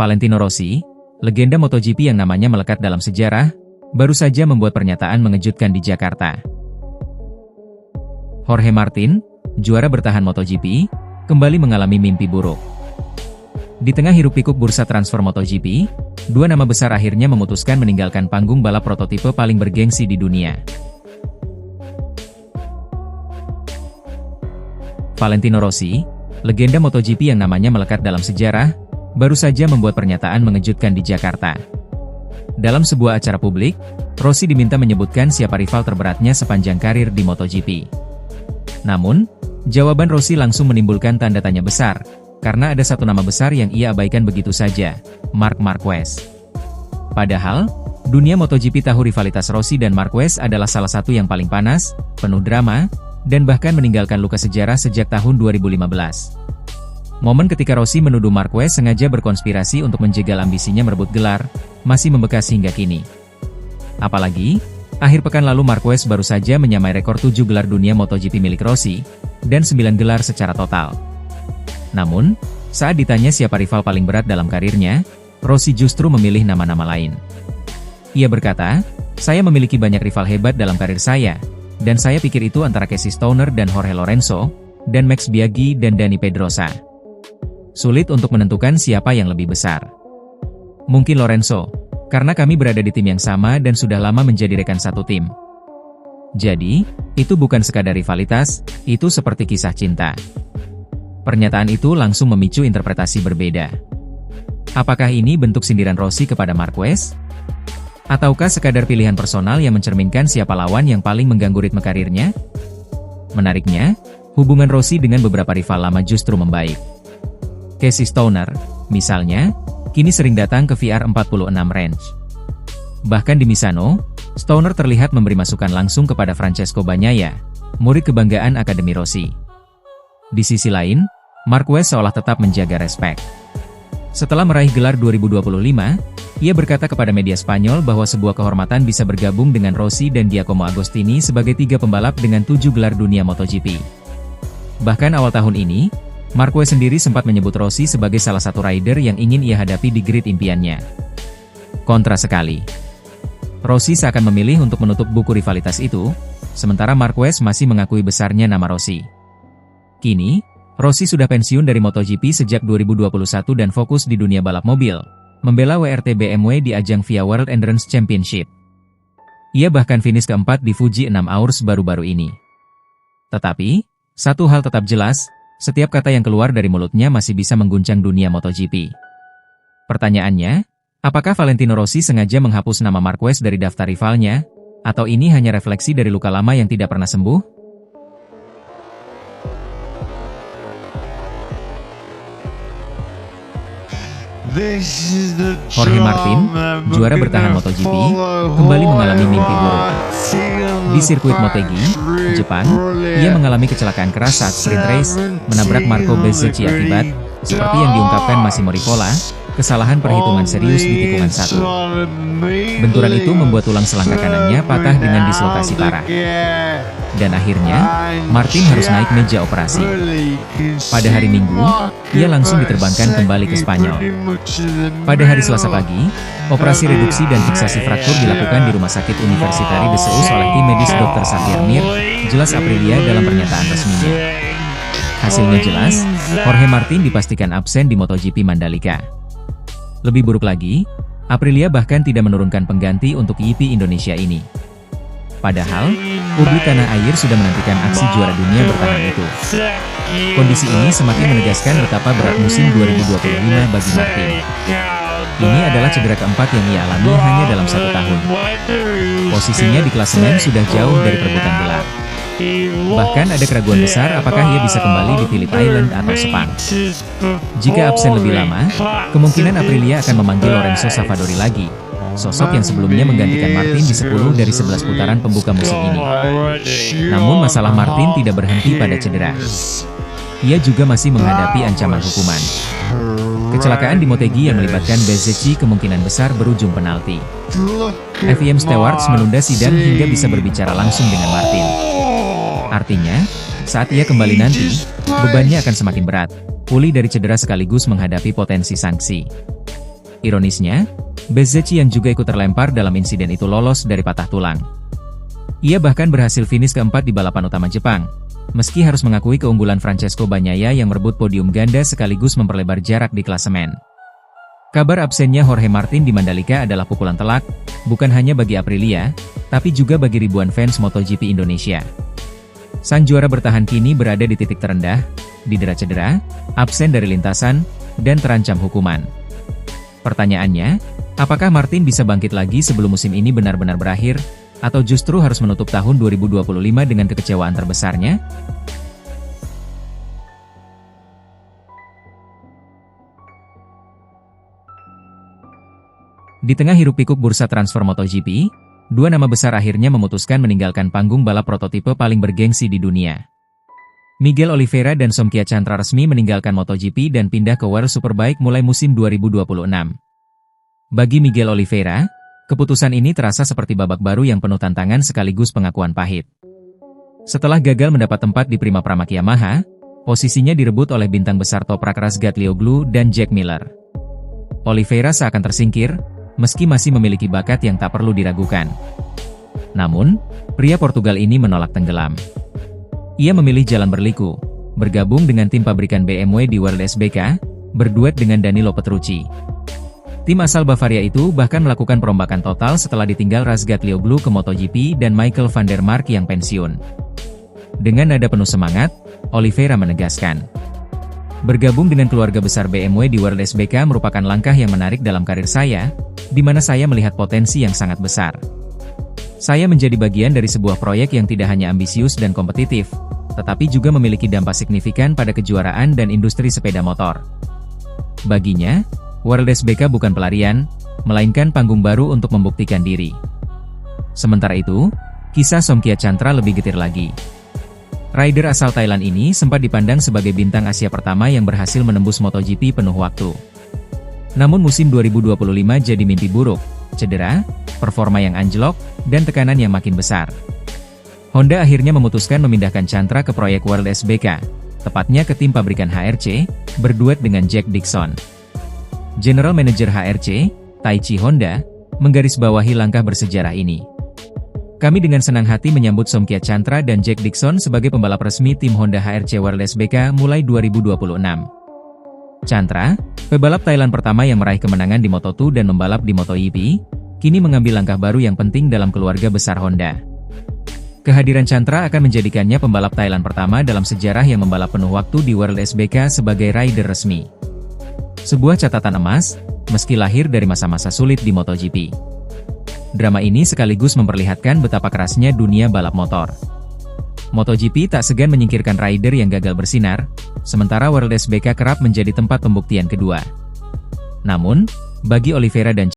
Valentino Rossi, legenda MotoGP yang namanya melekat dalam sejarah, baru saja membuat pernyataan mengejutkan di Jakarta. Jorge Martin, juara bertahan MotoGP, kembali mengalami mimpi buruk. Di tengah hiruk-pikuk bursa transfer MotoGP, dua nama besar akhirnya memutuskan meninggalkan panggung balap prototipe paling bergengsi di dunia. Valentino Rossi, legenda MotoGP yang namanya melekat dalam sejarah, baru saja membuat pernyataan mengejutkan di Jakarta. Dalam sebuah acara publik, Rossi diminta menyebutkan siapa rival terberatnya sepanjang karir di MotoGP. Namun, jawaban Rossi langsung menimbulkan tanda tanya besar, karena ada satu nama besar yang ia abaikan begitu saja, Marc Marquez. Padahal, dunia MotoGP tahu rivalitas Rossi dan Marquez adalah salah satu yang paling panas, penuh drama, dan bahkan meninggalkan luka sejarah sejak tahun 2015. Momen ketika Rossi menuduh Marquez sengaja berkonspirasi untuk menjegal ambisinya merebut gelar, masih membekas hingga kini. Apalagi, akhir pekan lalu Marquez baru saja menyamai rekor 7 gelar dunia MotoGP milik Rossi, dan 9 gelar secara total. Namun, saat ditanya siapa rival paling berat dalam karirnya, Rossi justru memilih nama-nama lain. Ia berkata, "Saya memiliki banyak rival hebat dalam karir saya, dan saya pikir itu antara Casey Stoner dan Jorge Lorenzo, dan Max Biaggi dan Dani Pedrosa. Sulit untuk menentukan siapa yang lebih besar. Mungkin Lorenzo, karena kami berada di tim yang sama dan sudah lama menjadi rekan satu tim. Jadi, itu bukan sekadar rivalitas, itu seperti kisah cinta." Pernyataan itu langsung memicu interpretasi berbeda. Apakah ini bentuk sindiran Rossi kepada Marquez? Ataukah sekadar pilihan personal yang mencerminkan siapa lawan yang paling mengganggu ritme karirnya? Menariknya, hubungan Rossi dengan beberapa rival lama justru membaik. Casey Stoner, misalnya, kini sering datang ke VR46 Ranch. Bahkan di Misano, Stoner terlihat memberi masukan langsung kepada Francesco Bagnaia, murid kebanggaan Akademi Rossi. Di sisi lain, Marquez seolah tetap menjaga respek. Setelah meraih gelar 2025, ia berkata kepada media Spanyol bahwa sebuah kehormatan bisa bergabung dengan Rossi dan Giacomo Agostini sebagai 3 pembalap dengan 7 gelar dunia MotoGP. Bahkan awal tahun ini, Marquez sendiri sempat menyebut Rossi sebagai salah satu rider yang ingin ia hadapi di grid impiannya. Kontra sekali. Rossi seakan memilih untuk menutup buku rivalitas itu, sementara Marquez masih mengakui besarnya nama Rossi. Kini, Rossi sudah pensiun dari MotoGP sejak 2021 dan fokus di dunia balap mobil, membela WRT BMW di ajang FIA World Endurance Championship. Ia bahkan finish keempat di Fuji 6 Hours baru-baru ini. Tetapi, satu hal tetap jelas, setiap kata yang keluar dari mulutnya masih bisa mengguncang dunia MotoGP. Pertanyaannya, apakah Valentino Rossi sengaja menghapus nama Marquez dari daftar rivalnya, atau ini hanya refleksi dari luka lama yang tidak pernah sembuh? Jorge Martin, juara bertahan MotoGP, kembali mengalami mimpi buruk. Di sirkuit Motegi, Jepang, ia mengalami kecelakaan keras saat sprint race, menabrak Marco Bezzecchi akibat, seperti yang diungkapkan Massimo Rivola, kesalahan perhitungan serius di tikungan 1. Benturan itu membuat tulang selangkah kanannya patah dengan dislokasi parah. Dan akhirnya, Martin harus naik meja operasi. Pada hari Minggu, ia langsung diterbangkan kembali ke Spanyol. Pada hari Selasa pagi, operasi reduksi dan fiksasi fraktur dilakukan di Rumah Sakit Universitari de Seus oleh tim medis Dr. Xavier Mir, jelas Aprilia dalam pernyataan resminya. Hasilnya jelas, Jorge Martin dipastikan absen di MotoGP Mandalika. Lebih buruk lagi, Aprilia bahkan tidak menurunkan pengganti untuk GP Indonesia ini. Padahal, publik tanah air sudah menantikan aksi juara dunia bertahan itu. Kondisi ini semakin menegaskan betapa berat musim 2025 bagi Martin. Ini adalah cedera keempat yang ia alami hanya dalam 1 tahun. Posisinya di klasemen sudah jauh dari perebutan gelar. Bahkan ada keraguan besar apakah ia bisa kembali di Phillip Island atau Sepang. Jika absen lebih lama, kemungkinan Aprilia akan memanggil Lorenzo Savadori lagi, sosok yang sebelumnya menggantikan Martin di 10 dari 11 putaran pembuka musim ini. Namun masalah Martin tidak berhenti pada cedera. Ia juga masih menghadapi ancaman hukuman. Kecelakaan di Motegi yang melibatkan Bezzecchi kemungkinan besar berujung penalti. FIM Stewards menunda sidang hingga bisa berbicara langsung dengan Martin. Artinya, saat ia kembali nanti, bebannya akan semakin berat, pulih dari cedera sekaligus menghadapi potensi sanksi. Ironisnya, Bezzecchi yang juga ikut terlempar dalam insiden itu lolos dari patah tulang. Ia bahkan berhasil finish keempat di balapan utama Jepang, meski harus mengakui keunggulan Francesco Bagnaia yang merebut podium ganda sekaligus memperlebar jarak di klasemen. Kabar absennya Jorge Martin di Mandalika adalah pukulan telak, bukan hanya bagi Aprilia, tapi juga bagi ribuan fans MotoGP Indonesia. Sang juara bertahan kini berada di titik terendah, didera cedera, absen dari lintasan, dan terancam hukuman. Pertanyaannya, apakah Martin bisa bangkit lagi sebelum musim ini benar-benar berakhir, atau justru harus menutup tahun 2025 dengan kekecewaan terbesarnya? Di tengah hiruk-pikuk bursa transfer MotoGP, dua nama besar akhirnya memutuskan meninggalkan panggung balap prototipe paling bergengsi di dunia. Miguel Oliveira dan Somkia Chantra resmi meninggalkan MotoGP dan pindah ke World Superbike mulai musim 2026. Bagi Miguel Oliveira, keputusan ini terasa seperti babak baru yang penuh tantangan sekaligus pengakuan pahit. Setelah gagal mendapat tempat di Prima Pramac Yamaha, posisinya direbut oleh bintang besar Toprak Razgatlioglu dan Jack Miller. Oliveira seakan tersingkir, meski masih memiliki bakat yang tak perlu diragukan. Namun, pria Portugal ini menolak tenggelam. Ia memilih jalan berliku, bergabung dengan tim pabrikan BMW di World SBK, berduet dengan Danilo Petrucci. Tim asal Bavaria itu bahkan melakukan perombakan total setelah ditinggal Razgatlioglu ke MotoGP dan Michael van der Mark yang pensiun. Dengan nada penuh semangat, Oliveira menegaskan, bergabung dengan keluarga besar BMW di World SBK merupakan langkah yang menarik dalam karir saya, di mana saya melihat potensi yang sangat besar. Saya menjadi bagian dari sebuah proyek yang tidak hanya ambisius dan kompetitif, tetapi juga memiliki dampak signifikan pada kejuaraan dan industri sepeda motor. Baginya, World SBK bukan pelarian, melainkan panggung baru untuk membuktikan diri. Sementara itu, kisah Somkia Chantra lebih getir lagi. Rider asal Thailand ini sempat dipandang sebagai bintang Asia pertama yang berhasil menembus MotoGP penuh waktu. Namun musim 2025 jadi mimpi buruk, cedera, performa yang anjlok, dan tekanan yang makin besar. Honda akhirnya memutuskan memindahkan Chantra ke proyek World SBK, tepatnya ke tim pabrikan HRC, berduet dengan Jack Dixon. General Manager HRC, Taichi Honda, menggarisbawahi langkah bersejarah ini. Kami dengan senang hati menyambut Somkia Chantra dan Jack Dixon sebagai pembalap resmi tim Honda HRC World SBK mulai 2026. Chantra, pebalap Thailand pertama yang meraih kemenangan di Moto2 dan membalap di MotoGP, kini mengambil langkah baru yang penting dalam keluarga besar Honda. Kehadiran Chantra akan menjadikannya pembalap Thailand pertama dalam sejarah yang membalap penuh waktu di World SBK sebagai rider resmi. Sebuah catatan emas, meski lahir dari masa-masa sulit di MotoGP. Drama ini sekaligus memperlihatkan betapa kerasnya dunia balap motor. MotoGP tak segan menyingkirkan rider yang gagal bersinar, sementara World SBK kerap menjadi tempat pembuktian kedua. Namun, bagi Oliveira dan